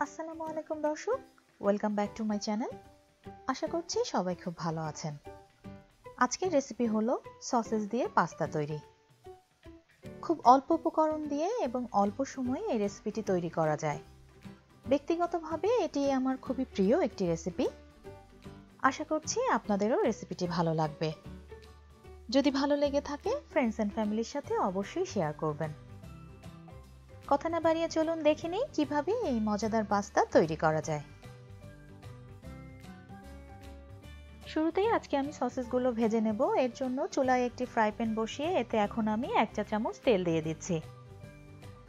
আসসালামু আলাইকুম দর্শক, welcome back to my channel. আশা করছি সবাই খুব ভালো আছেন। আজকের রেসিপি হলো সসেজ দিয়ে পাস্তা তৈরি। খুব অল্প উপকরণ দিয়ে এবং অল্প সময়ে এই রেসিপিটি তৈরি করা যায়। ব্যক্তিগতভাবে এটি আমার খুবই প্রিয় একটি রেসিপি। আশা করছি আপনাদেরও রেসিপিটি ভালো লাগবে। যদি ভালো লেগে থাকে ফ্রেন্ডস অ্যান্ড ফ্যামিলির সাথে অবশ্যই শেয়ার করবেন। কথা না বাড়িয়ে চলুন দেখে নিই কিভাবে এই মজাদার পাস্তা তৈরি করা যায়। শুরুতেই আজকে আমি সসেসগুলো ভেজে নেব। এর জন্য চুলায় একটি ফ্রাই প্যান বসিয়ে এতে এখন আমি 1 চা চামচ তেল দিয়ে দিচ্ছি।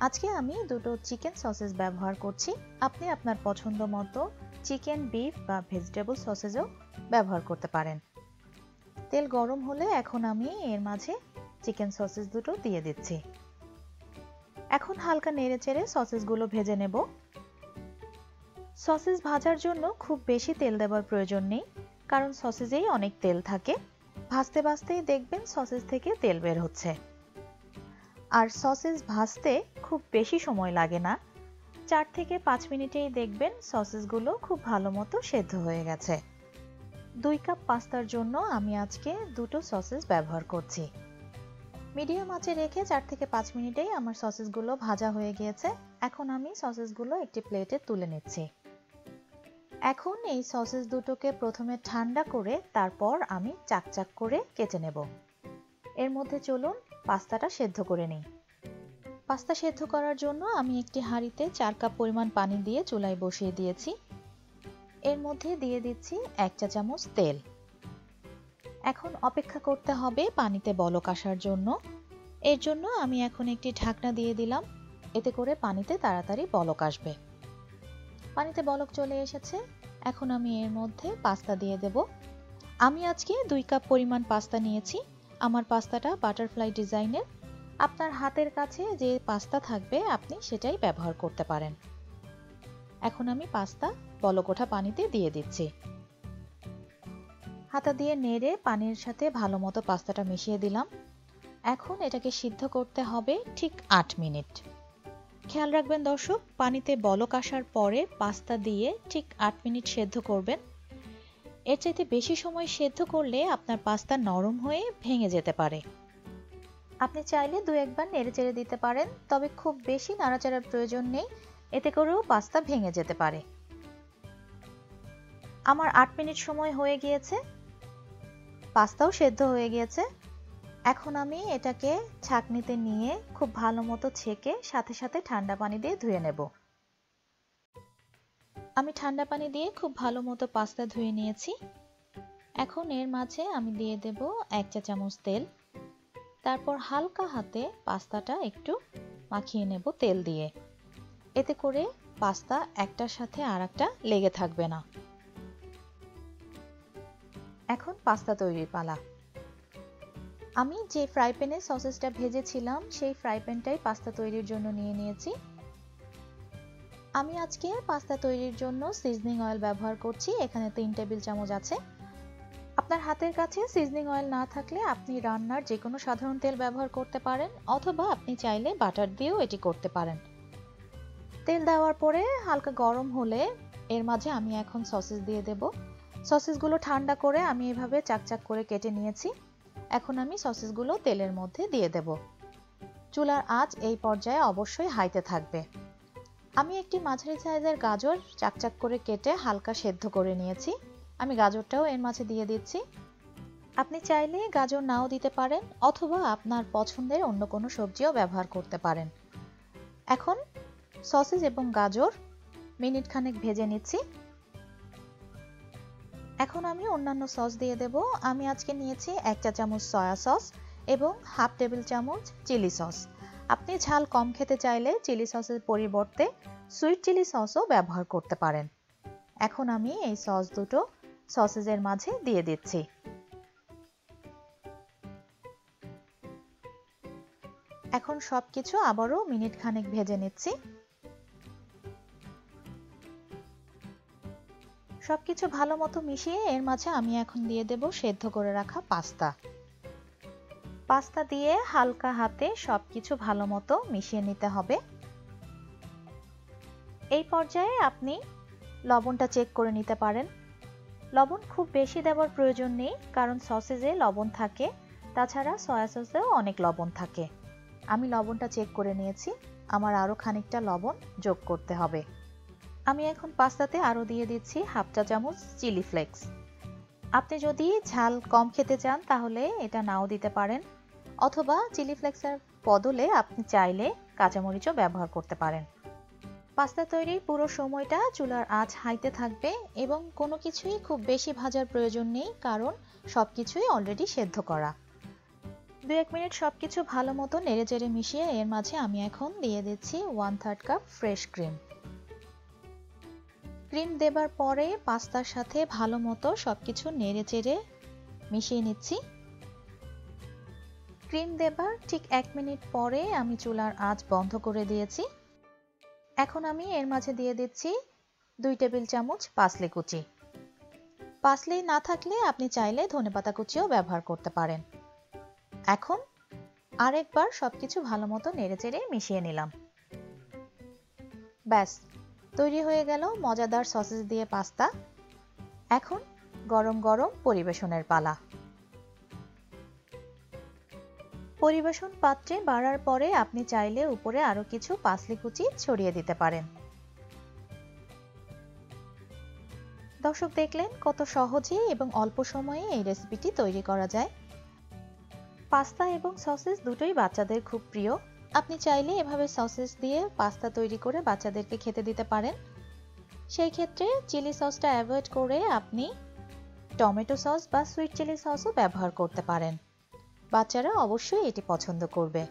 আজকে আমি দুটো চিকেন সসেস ব্যবহার করছি। আপনি আপনার পছন্দ মতো চিকেন, বিফ বা ভেজিটেবল সসেসও ব্যবহার করতে পারেন। তেল গরম হলে এখন আমি এর মাঝে চিকেন সসেস দুটো দিয়ে দিচ্ছি। এখন হালকা নেড়েচেড়ে সসেসগুলো ভেজে নেব। সসেস ভাজার জন্য খুব বেশি তেল দেওয়ার প্রয়োজন নেই, কারণ সসেজেই অনেক তেল থাকে। ভাজতে ভাজতেই দেখবেন সসেজ থেকে তেল বের হচ্ছে। আর সসেজ ভাজতে খুব বেশি সময় লাগে না, 4 থেকে 5 মিনিটেই দেখবেন সসেসগুলো খুব ভালো মতো সেদ্ধ হয়ে গেছে। 2 কাপ পাস্তার জন্য আমি আজকে দুটো সসেস ব্যবহার করছি। মিডিয়াম আঁচে রেখে 4 থেকে 5 মিনিটেই আমার সসেসগুলো ভাজা হয়ে গিয়েছে। এখন আমি সসেসগুলো একটি প্লেটে তুলে নিচ্ছি। এখন এই সসেস দুটোকে প্রথমে ঠান্ডা করে তারপর আমি চাকচাক করে কেটে নেব। এর মধ্যে চলুন পাস্তাটা সেদ্ধ করে নিই। পাস্তা সেদ্ধ করার জন্য আমি একটি হাঁড়িতে 4 কাপ পরিমাণ পানি দিয়ে চুলায় বসিয়ে দিয়েছি। এর মধ্যে দিয়ে দিচ্ছি 1 চা চামচ তেল। এখন অপেক্ষা করতে হবে পানিতে বলক আসার জন্য। এর জন্য আমি এখন একটি ঢাকনা দিয়ে দিলাম, এতে করে পানিতে তাড়াতাড়ি বলক আসবে। পানিতে বলক চলে এসেছে। এখন আমি এর মধ্যে পাস্তা দিয়ে দেব। আমি আজকে 2 কাপ পরিমাণ পাস্তা নিয়েছি। আমার পাস্তাটা বাটারফ্লাই ডিজাইনের। আপনার হাতের কাছে যে পাস্তা থাকবে আপনি সেটাই ব্যবহার করতে পারেন। এখন আমি পাস্তা বলক ওঠা পানিতে দিয়ে দিচ্ছি। হাতা দিয়ে নেড়ে পানির সাথে ভালো মতো পাস্তাটা মিশিয়ে দিলাম। এখন এটাকে সিদ্ধ করতে হবে ঠিক 8 মিনিট। খেয়াল রাখবেন দর্শক, পানিতে বলক আসার পরে পাস্তা দিয়ে ঠিক 8 মিনিট সেদ্ধ করবেন। এর চাইতে বেশি সময় সেদ্ধ করলে আপনার পাস্তা নরম হয়ে ভেঙে যেতে পারে। আপনি চাইলে 2 একবার নেড়েচেড়ে দিতে পারেন, তবে খুব বেশি নাড়াচাড়ার প্রয়োজন নেই, এতে করেও পাস্তা ভেঙে যেতে পারে। আমার 8 মিনিট সময় হয়ে গিয়েছে, পাস্তাও সেদ্ধ হয়ে গিয়েছে। এখন আমি এটাকে ছাঁকনিতে নিয়ে খুব ভালো মতো ছেঁকে সাথে সাথে ঠান্ডা পানি দিয়ে ধুয়ে নেব। আমি ঠান্ডা পানি দিয়ে খুব ভালো মতো পাস্তা ধুয়ে নিয়েছি। এখন এর মাঝে আমি দিয়ে দেব 1 চা চামচ তেল। তারপর হালকা হাতে পাস্তাটা একটু মাখিয়ে নেব তেল দিয়ে, এতে করে পাস্তা একটার সাথে আরেকটা লেগে থাকবে না। এখন পাস্তা তৈরির পালা। আমি যে ফ্রাই প্যানে সসেসটা ভেজেছিলাম সেই ফ্রাই প্যানটাই পাস্তা তৈরির জন্য নিয়ে নিয়েছি। আমি আজকে পাস্তা তৈরির জন্য সিজনিং অয়েল ব্যবহার করছি। এখানে 3 টেবিল চামচ আছে। আপনার হাতের কাছে সিজনিং অয়েল না থাকলে আপনি রান্নার যে কোনো সাধারণ তেল ব্যবহার করতে পারেন, অথবা আপনি চাইলে বাটার দিয়েও এটি করতে পারেন। তেল দেওয়ার পরে হালকা গরম হলে এর মাঝে আমি এখন সসেস দিয়ে দেব। সসেসগুলো ঠান্ডা করে আমি এভাবে চাকচাক করে কেটে নিয়েছি। এখন আমি সসেসগুলো তেলের মধ্যে দিয়ে দেব। চুলার আঁচ এই পর্যায়ে অবশ্যই হাইতে থাকবে। আমি একটি মাঝারি সাইজের গাজর চাকচাক করে কেটে হালকা সেদ্ধ করে নিয়েছি। আমি গাজরটাও এর মাঝে দিয়ে দিচ্ছি। আপনি চাইলে গাজর নাও দিতে পারেন, অথবা আপনার পছন্দের অন্য কোনো সবজিও ব্যবহার করতে পারেন। এখন সসেজ এবং গাজর মিনিট খানেক ভেজে নিচ্ছি। এখন আমি অন্যান্য সস দিয়ে দেব। আমি আজকে নিয়েছি 1 চা চামচ সয়া সস এবং হাফ টেবিল চামচ চিলি সস। আপনি ঝাল কম খেতে চাইলে চিলি সসের পরিবর্তে সুইট চিলি সসও ব্যবহার করতে পারেন। এখন আমি এই সস দুটো সসেজের মাঝে দিয়ে দিচ্ছি। এখন সবকিছু আবারও মিনিট খানেক ভেজে নিচ্ছি। সবকিছু ভালো মতো মিশিয়ে এর মাঝে আমি এখন দিয়ে দেব সেদ্ধ করে রাখা পাস্তা। পাস্তা দিয়ে হালকা হাতে সবকিছু ভালো মতো মিশিয়ে নিতে হবে। এই পর্যায়ে আপনি লবণটা চেক করে নিতে পারেন। লবণ খুব বেশি দেওয়ার প্রয়োজন নেই, কারণ সসেজে লবণ থাকে, তাছাড়া সয়া সসেও অনেক লবণ থাকে। আমি লবণটা চেক করে নিয়েছি, আমার আরও খানিকটা লবণ যোগ করতে হবে। আমি এখন পাস্তাতে আরও দিয়ে দিচ্ছি হাফ চা চামচ চিলি ফ্লেক্স। আপনি যদি ঝাল কম খেতে চান তাহলে এটা নাও দিতে পারেন, অথবা চিলি ফ্লেক্সের বদলে আপনি চাইলে কাঁচামরিচও ব্যবহার করতে পারেন। পাস্তা তৈরির পুরো সময়টা চুলার আঁচ হাইতে থাকবে এবং কোনো কিছুই খুব বেশি ভাজার প্রয়োজন নেই, কারণ সবকিছুই অলরেডি সেদ্ধ করা। 2-1 মিনিট সবকিছু ভালো মতো নেড়েচেড়ে মিশিয়ে এর মাঝে আমি এখন দিয়ে দিচ্ছি 1/3 কাপ ফ্রেশ ক্রিম। ক্রিম দেবার পরে পাস্তার সাথে ভালো মতো সবকিছু নেড়েচেড়ে মিশিয়ে নিচ্ছি। ক্রিম দেবার ঠিক 1 মিনিট পরে আমি চুলার আঁচ বন্ধ করে দিয়েছি। এখন আমি এর মাঝে দিয়ে দিচ্ছি 2 টেবিল চামচ পার্সলে কুচি। পার্সলে না থাকলে আপনি চাইলে ধনেপাতা কুচিও ব্যবহার করতে পারেন। এখন আরেকবার সবকিছু ভালো মতো নেড়েচেড়ে মিশিয়ে নিলাম। ব্যাস, তৈরি হয়ে গেল মজাদার সসেজ দিয়ে পাস্তা। এখন গরম গরম পরিবেশনের পালা। পরিবেশন পাত্রে বাড়ার পরে আপনি চাইলে উপরে আরো কিছু পার্সলে কুচি ছড়িয়ে দিতে পারেন। দর্শক, দেখলেন কত সহজে এবং অল্প সময়ে এই রেসিপিটি তৈরি করা যায়। পাস্তা এবং সসেজ দুটোই বাচ্চাদের খুব প্রিয়। আপনি চাইলে এভাবে সসেজ দিয়ে পাস্তা তৈরি করে বাচ্চাদেরকে খেতে দিতে পারেন। সেই ক্ষেত্রে চিলি সসটা অ্যাভয়েড করে আপনি টমেটো সস বা সুইট চিলি সসও ব্যবহার করতে পারেন। বাচ্চারা অবশ্যই এটি পছন্দ করবে।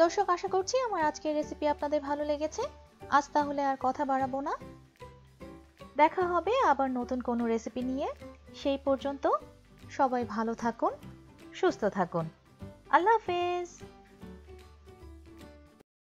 দর্শক, আশা করছি আমার আজকের রেসিপি আপনাদের ভালো লেগেছে। আজ তাহলে আর কথা বাড়াবো না, দেখা হবে আবার নতুন কোনো রেসিপি নিয়ে। সেই পর্যন্ত সবাই ভালো থাকুন, সুস্থ থাকুন। আল্লাহ হাফেজ।